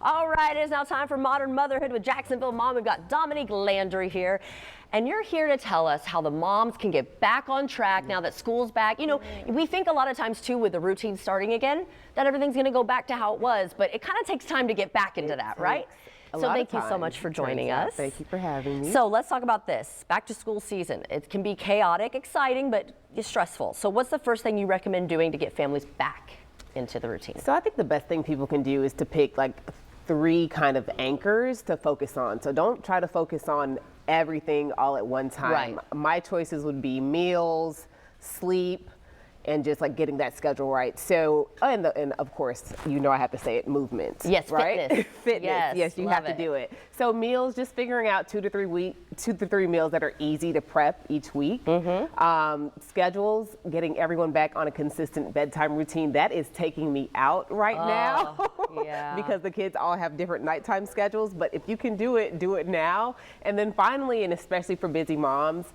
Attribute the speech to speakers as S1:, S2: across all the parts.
S1: All right, it is now time for Modern Motherhood with Jacksonville Mom. We've got Dominique Landry here. And you're here to tell us how the moms can get back on track now that school's back. You know, we think a lot of times too with the routine starting again that everything's going to go back to how it was, but it kind of takes time to get back into that, right? So thank you so much for joining us.
S2: Thank you for having me.
S1: So let's talk about this. Back to school season. It can be chaotic, exciting, but stressful. So what's the first thing you recommend doing to get families back into the routine?
S2: So I think the best thing people can do is to pick like 3 kind of anchors to focus on. So don't try to focus on everything all at one time.
S1: Right.
S2: My choices would be meals, sleep, and just like getting that schedule right. So, and of course, you know I have to say it, movement.
S1: Yes,
S2: right?
S1: fitness.
S2: Fitness, yes, you have to
S1: it.
S2: do it. So meals, just figuring out 2 to 3 meals that are easy to prep each week. Schedules, getting everyone back on a consistent bedtime routine. That is taking me out right now
S1: yeah.
S2: because the kids all have different nighttime schedules. But if you can do it now. And then finally, and especially for busy moms,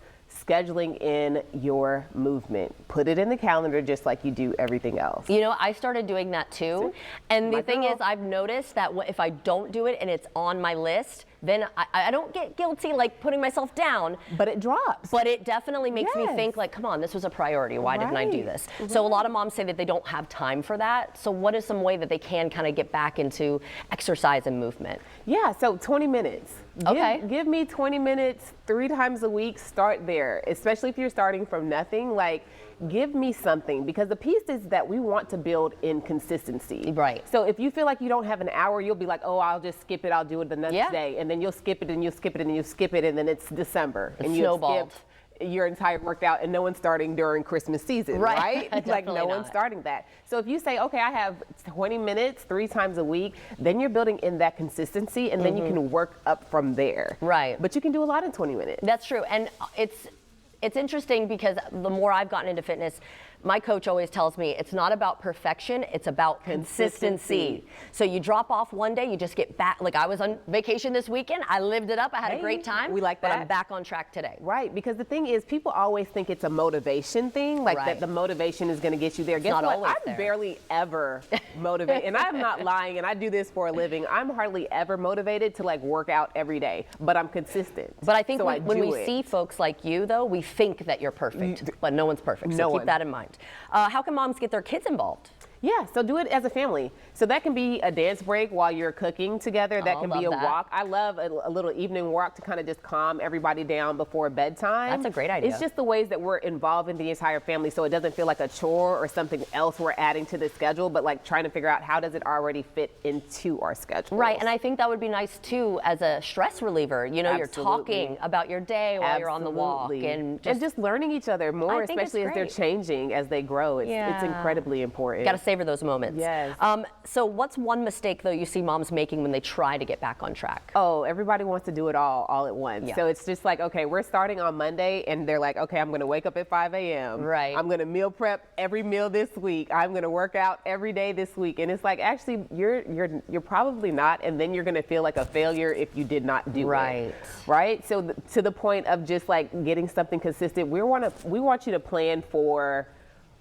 S2: scheduling in your movement. Put it in the calendar just like you do everything else.
S1: You know, I started doing that too. And the thing is, I've noticed that if I don't do it and it's on my list, then I don't get guilty like putting myself down.
S2: But it drops.
S1: But it definitely makes me think like, come on, this was a priority. Why didn't I do this? So a lot of moms say that they don't have time for that. So what is some way that they can kind of get back into exercise and movement?
S2: Yeah, so 20 minutes.
S1: Okay.
S2: Give me 20 minutes 3 times a week. Start there, especially if you're starting from nothing. Like, give me something, because the piece is that we want to build in consistency.
S1: Right.
S2: So if you feel like you don't have an hour, you'll be like, oh, I'll just skip it. I'll do it the next day. And then you'll skip it and you'll skip it and you'll skip it. And then it's December.
S1: It's
S2: and you
S1: snowballed.
S2: skipped your entire workout, and no one's starting during Christmas season, right? Like no one's starting that. So if you say, okay, I have 20 minutes 3 times a week, then you're building in that consistency, and then you can work up from there.
S1: Right.
S2: But you can do a lot in 20 minutes.
S1: That's true. And it's interesting because the more I've gotten into fitness, my coach always tells me it's not about perfection, it's about consistency. So you drop off one day, you just get back. Like I was on vacation this weekend, I lived it up, I had a great time.
S2: We like that.
S1: But I'm back on track today.
S2: Right, because the thing is, people always think it's a motivation thing, like that the motivation is going to get you there. Guess what? I'm barely ever motivated, and I'm not lying, and I do this for a living. I'm hardly ever motivated to like work out every day, but I'm consistent.
S1: But I think when we see folks like you, though, we think that you're perfect, but no one's perfect. So keep that in mind. How can moms get their kids involved?
S2: Yeah, so do it as a family. So that can be a dance break while you're cooking together. That can be a walk. I love a little evening walk to kind of just calm everybody down before bedtime.
S1: That's a great idea.
S2: It's just the ways that we're involving the entire family, so it doesn't feel like a chore or something else we're adding to the schedule, but like trying to figure out how does it already fit into our schedule.
S1: Right, and I think that would be nice too as a stress reliever. You know, you're talking about your day while you're on the walk, and just
S2: learning each other more, especially as they're changing as they grow. It's incredibly important.
S1: Got to savor those moments.
S2: Yes.
S1: So what's one mistake though you see moms making when they try to get back on track?
S2: Oh, everybody wants to do it all at once. So it's just like, okay, we're starting on Monday, and they're like, okay, I'm going to wake up at 5 a.m.
S1: Right.
S2: I'm going to meal prep every meal this week. I'm going to work out every day this week. And it's like, actually, you're probably not, and then you're going to feel like a failure if you did not do it. Right. So to the point of just like getting something consistent, we want you to plan for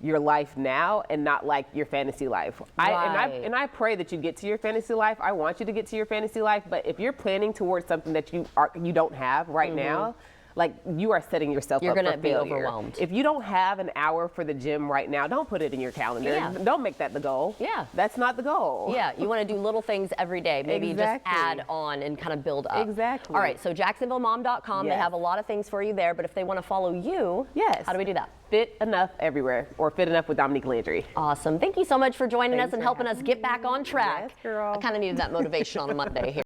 S2: your life now and not like your fantasy life. And I pray that you get to your fantasy life. I want you to get to your fantasy life, but if you're planning towards something that you don't have right now, like you are setting yourself up for failure. You're going to be overwhelmed. If you don't have an hour for the gym right now, don't put it in your calendar. Don't make that the goal. That's not the goal.
S1: You want to do little things every day. Maybe just add on and kind of build up. All right, so JacksonvilleMom.com, they have a lot of things for you there, but if they want to follow you, how do we do that?
S2: Fit Enough everywhere, or Fit Enough with Dominique Landry.
S1: Awesome. Thank you so much for joining us and helping us get back on track.
S2: Yes, girl.
S1: I kind of needed that motivation on a Monday here.